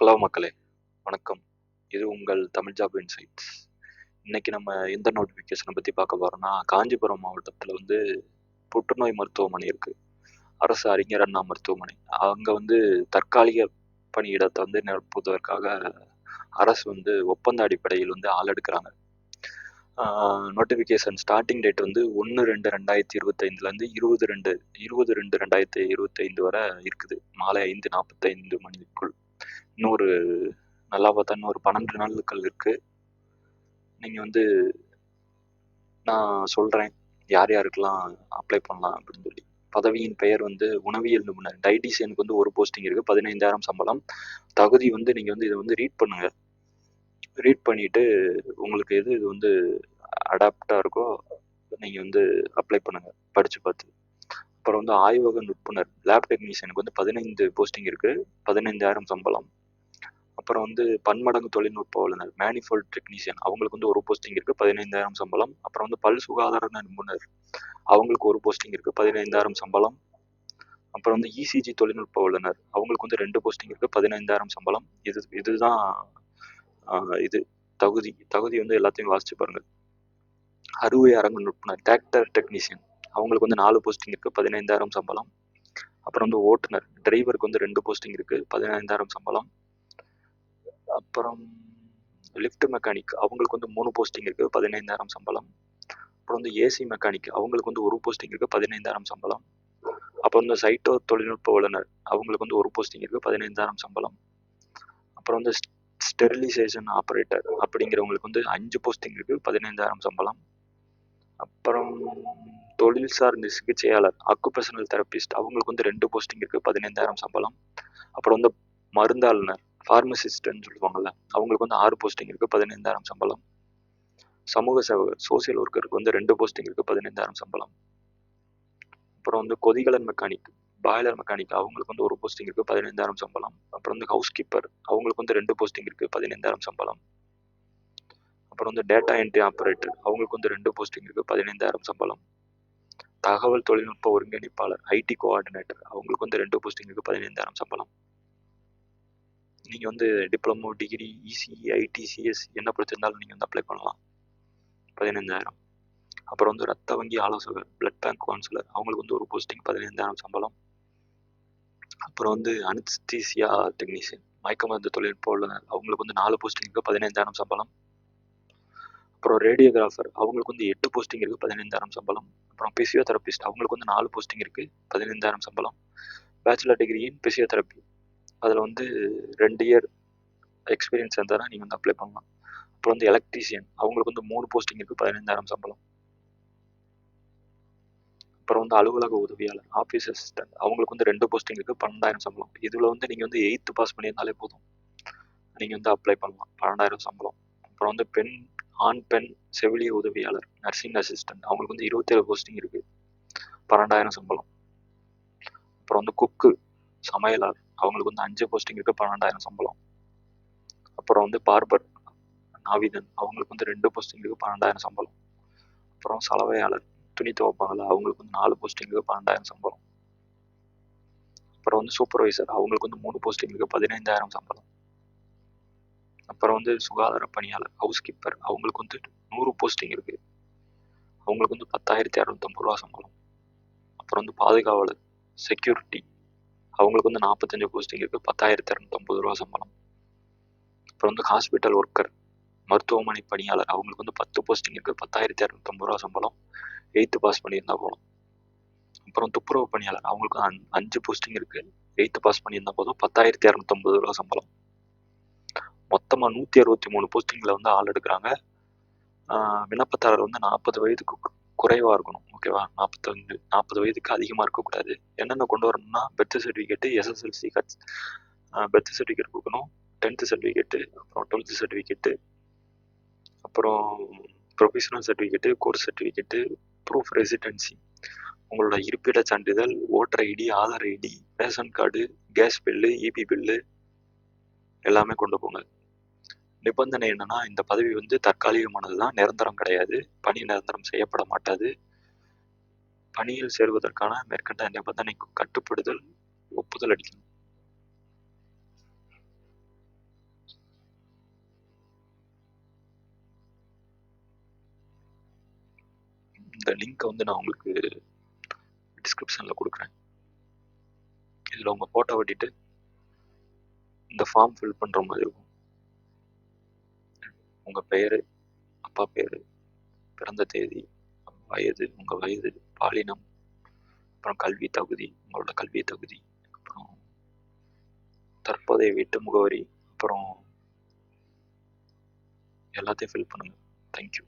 Hello மக்களே, வணக்கம். இது உங்கள் தமிழ் ஜாப் இன்சைட்ஸ். இன்னைக்கு நம்ம எந்த நோட்டிஃபிகேஷனை பற்றி பார்க்க போகிறோம்னா, காஞ்சிபுரம் மாவட்டத்தில் வந்து புற்றுநோய் மருத்துவமனை இருக்குது. அரசு அறிஞர் அண்ணா மருத்துவமனை. அங்கே வந்து தற்காலிக பணியிடத்தை வந்து நிரப்புவதற்காக அரசு வந்து ஒப்பந்த அடிப்படையில் வந்து ஆள் எடுக்கிறாங்க. நோட்டிஃபிகேஷன் ஸ்டார்டிங் டேட் வந்து 1/2/2025 20/2/2025 வரை இருக்குது. மாலை 5:45 மணிக்குள். இன்னொரு நல்லா பார்த்தா இன்னொரு 12 நாட்கள் இருக்குது. நீங்கள் வந்து நான் சொல்கிறேன் யார் யாருக்கெல்லாம் அப்ளை பண்ணலாம் அப்படின்னு சொல்லி. பதவியின் பெயர் வந்து உணவியல் நிபுணர். டைட்டிஷியனுக்கு வந்து ஒரு போஸ்டிங் இருக்குது, 15,000 சம்பளம். தகுதி வந்து நீங்கள் வந்து இதை வந்து ரீட் பண்ணுங்கள். ரீட் பண்ணிவிட்டு உங்களுக்கு எது இது வந்து அடாப்டாக இருக்கோ நீங்கள் வந்து அப்ளை பண்ணுங்கள் படித்து பார்த்து. அப்புறம் வந்து ஆய்வக நிபுணர் லேப் டெக்னீஷியனுக்கு வந்து 15 போஸ்டிங் இருக்குது, 15,000 சம்பளம். அப்புறம் வந்து பன்மடங்கு தொழில்நுட்ப வல்லுநர் மேனிஃபோல்ட் டெக்னீஷியன், அவங்களுக்கு வந்து ஒரு போஸ்டிங் இருக்குது, 15,000 சம்பளம். அப்புறம் வந்து பல் சுகாதார நிபுணர், அவங்களுக்கு ஒரு போஸ்டிங் இருக்குது, 15,000 சம்பளம். அப்புறம் வந்து இசிஜி தொழில்நுட்ப வல்லுநர், அவங்களுக்கு வந்து 2 போஸ்டிங் இருக்குது, 15,000 சம்பளம். இதுதான் இது தகுதி வந்து எல்லாத்தையும் வாசிச்சு பாருங்க. அறுவை அரங்கு நிபுணர் டிராக்டர் டெக்னீஷியன், அவங்களுக்கு வந்து 4 போஸ்டிங் இருக்குது, 15,000 சம்பளம். அப்புறம் வந்து ஓட்டுநர் டிரைவருக்கு வந்து 2 போஸ்டிங் இருக்குது, 15,000 சம்பளம். அப்புறம் லிஃப்ட் மெக்கானிக், அவங்களுக்கு வந்து 3 போஸ்டிங் இருக்குது, 15,000 சம்பளம். அப்புறம் வந்து ஏசி மெக்கானிக், அவங்களுக்கு வந்து ஒரு போஸ்டிங் இருக்குது, 15,000 சம்பளம். அப்புறம் வந்து சைட்டோ தொழில்நுட்ப வல்லுநர், அவங்களுக்கு வந்து ஒரு போஸ்டிங் இருக்குது, 15,000 சம்பளம். அப்புறம் வந்து ஸ்டெரிலைசேஷன் ஆப்ரேட்டர் அப்படிங்கிறவங்களுக்கு வந்து 5 போஸ்டிங் இருக்குது, 15,000 சம்பளம். அப்புறம் தொழில் சார்ந்த சிகிச்சையாளர் ஆக்குபேஷனல் தெரபிஸ்ட், அவங்களுக்கு வந்து 2 போஸ்டிங் இருக்குது, 15,000 சம்பளம். அப்புறம் வந்து மருந்தாளுநர் ஃபார்மசிஸ்ட்னு சொல்லுவாங்கல்ல, அவங்களுக்கு வந்து 6 போஸ்டிங் இருக்குது, 15,000 சம்பளம். சமூக சேவகர் சோசியல் ஒர்க்கருக்கு வந்து 2 போஸ்டிங் இருக்குது, 15,000 சம்பளம். அப்புறம் வந்து கொதிகலன் மெக்கானிக் பாய்லர் மெக்கானிக், அவங்களுக்கு வந்து ஒரு போஸ்டிங் இருக்குது, 15,000 சம்பளம். அப்புறம் வந்து ஹவுஸ் கீப்பர், அவங்களுக்கு வந்து 2 போஸ்டிங் இருக்குது, 15,000 சம்பளம். அப்புறம் வந்து டேட்டா என்ட்ரி ஆப்ரேட்டர், அவங்களுக்கு வந்து 2 போஸ்டிங் இருக்குது, 15,000 சம்பளம். தகவல் தொழில்நுட்ப ஒருங்கிணைப்பாளர் ஐடி கோஆர்டினேட்டர், அவங்களுக்கு வந்து 2 போஸ்டிங் இருக்குது, 15,000 சம்பளம். நீங்கள் வந்து diploma degree ECE ID CS என்ன படிச்சிருந்தாலும் நீங்கள் வந்து அப்ளை பண்ணலாம், 15,000. அப்புறம் வந்து ரத்த வங்கி ஆலோசகர் பிளட் பேங்க் கவுன்சிலர், அவங்களுக்கு வந்து ஒரு போஸ்டிங், 15,000 சம்பளம். அப்புறம் வந்து அனஸ்தீசியா டெக்னீஷியன் மயக்க மருந்து தொழில்நுட்ப வல்லுநர், அவங்களுக்கு வந்து 4 போஸ்டிங் இருக்குது, 15,000 சம்பளம். அப்புறம் ரேடியோகிராஃபர், அவங்களுக்கு வந்து 8 போஸ்டிங் இருக்குது, 15,000 சம்பளம். அப்புறம் பிசியோதெரபிஸ்ட், அவங்களுக்கு வந்து 4 போஸ்டிங் இருக்குது, 15,000 சம்பளம். பேச்சுலர் டிகிரி இன் பிசியோதெரப்பி, அதில் வந்து 2 இயர் எக்ஸ்பீரியன்ஸ் இருந்தால் நீங்கள் வந்து அப்ளை பண்ணலாம். அப்புறம் வந்து எலக்ட்ரீஷியன், அவங்களுக்கு வந்து 3 போஸ்டிங் இருக்குது, 15,000 சம்பளம். அப்புறம் வந்து அலுவலக உதவியாளர் ஆஃபீஸ் அசிஸ்டன்ட், அவங்களுக்கு வந்து 2 போஸ்டிங் இருக்குது, 12,000 சம்பளம். இதில் வந்து நீங்கள் வந்து 8th பாஸ் பண்ணியிருந்தாலே போதும், நீங்கள் வந்து அப்ளை பண்ணலாம், 12,000 சம்பளம். அப்புறம் வந்து ஆண் பெண் செவிலிய உதவியாளர் நர்சிங் அசிஸ்டன்ட், அவங்களுக்கு வந்து 27 போஸ்டிங் இருக்குது, 12,000 சம்பளம். அப்புறம் வந்து குக்கு சமையலாளர், அவங்களுக்கு வந்து 5 போஸ்டிங் இருக்குது, 12,000 சம்பளம். அப்புறம் வந்து பார்பர் நாவிதன், அவங்களுக்கு வந்து 2 போஸ்டிங் இருக்குது, 12,000 சம்பளம். அப்புறம் சலவையாளர் துணி துவைப்பாங்கல்ல, அவங்களுக்கு வந்து 4 போஸ்டிங் இருக்குது, 12,000 சம்பளம். அப்புறம் வந்து சூப்பர்வைசர், அவங்களுக்கு வந்து 3 போஸ்டிங் இருக்குது, 15,000 சம்பளம். அப்புறம் வந்து சுகாதார பணியாளர் ஹவுஸ் கீப்பர், அவங்களுக்கு வந்து 100 போஸ்டிங் இருக்குது, அவங்களுக்கு வந்து 10,250 ரூபா சம்பளம். அப்புறம் வந்து பாதுகாவலர் செக்யூரிட்டி, அவங்களுக்கு வந்து 45 போஸ்டிங் இருக்குது, 10,250 ரூபா சம்பளம். அப்புறம் வந்து ஹாஸ்பிட்டல் ஒர்க்கர் மருத்துவமனை பணியாளர், அவங்களுக்கு வந்து 10 போஸ்டிங் இருக்குது, 10,250 ரூபா சம்பளம். 8th பாஸ் பண்ணியிருந்தா போதும். அப்புறம் துப்புரவு பணியாளர், அவங்களுக்கு 5 போஸ்டிங் இருக்குது, 8th பாஸ் பண்ணியிருந்தா போதும், 10,250 ரூபா சம்பளம். மொத்தமாக 163 போஸ்டிங்கில் வந்து ஆள் எடுக்கிறாங்க. விண்ணப்பதாரர் வந்து 40 வயதுக்கு குறைவாக இருக்கணும், ஓகேவா? 40 வயதுக்கு அதிகமாக இருக்கக்கூடாது. என்னென்ன கொண்டு வரணும்னா birth certificate, SSLC birth certificate கொடுக்கணும், 10th சர்டிஃபிகேட்டு, அப்புறம் 12th சர்டிஃபிகேட்டு, அப்புறம் professional certificate, course certificate, proof residency, உங்களோட இருப்பிட சான்றிதழ், voter ID, Aadhaar ID, ration card, gas bill, EB bill எல்லாமே கொண்டு போங்க. நிபந்தனை என்னன்னா, இந்த பதவி வந்து தற்காலிகமானது தான், நிரந்தரம் கிடையாது, பணி நிரந்தரம் செய்யப்பட மாட்டாது. பணியில் சேருவதற்கான மேற்கண்ட நிபந்தனைக்கு கட்டுப்படுதல் ஒப்புதல் அளிக்கணும். இந்த லிங்க்கை வந்து நான் உங்களுக்கு டிஸ்கிரிப்ஷனில் கொடுக்குறேன். இதில் உங்கள் ஃபோட்டோ ஒட்டிட்டு இந்த ஃபார்ம் ஃபில் பண்ணுற மாதிரி இருக்கும். உங்கள் பெயர், அப்பா பேர், பிறந்த தேதி, வயது, உங்கள் வயது, பாலினம், அப்புறம் கல்வி தகுதி, உங்களோட கல்வி தகுதி, அப்புறம் தற்போதைய வீட்டு முகவரி, அப்புறம் எல்லாத்தையும் ஃபில் பண்ணுங்கள். தேங்க்யூ.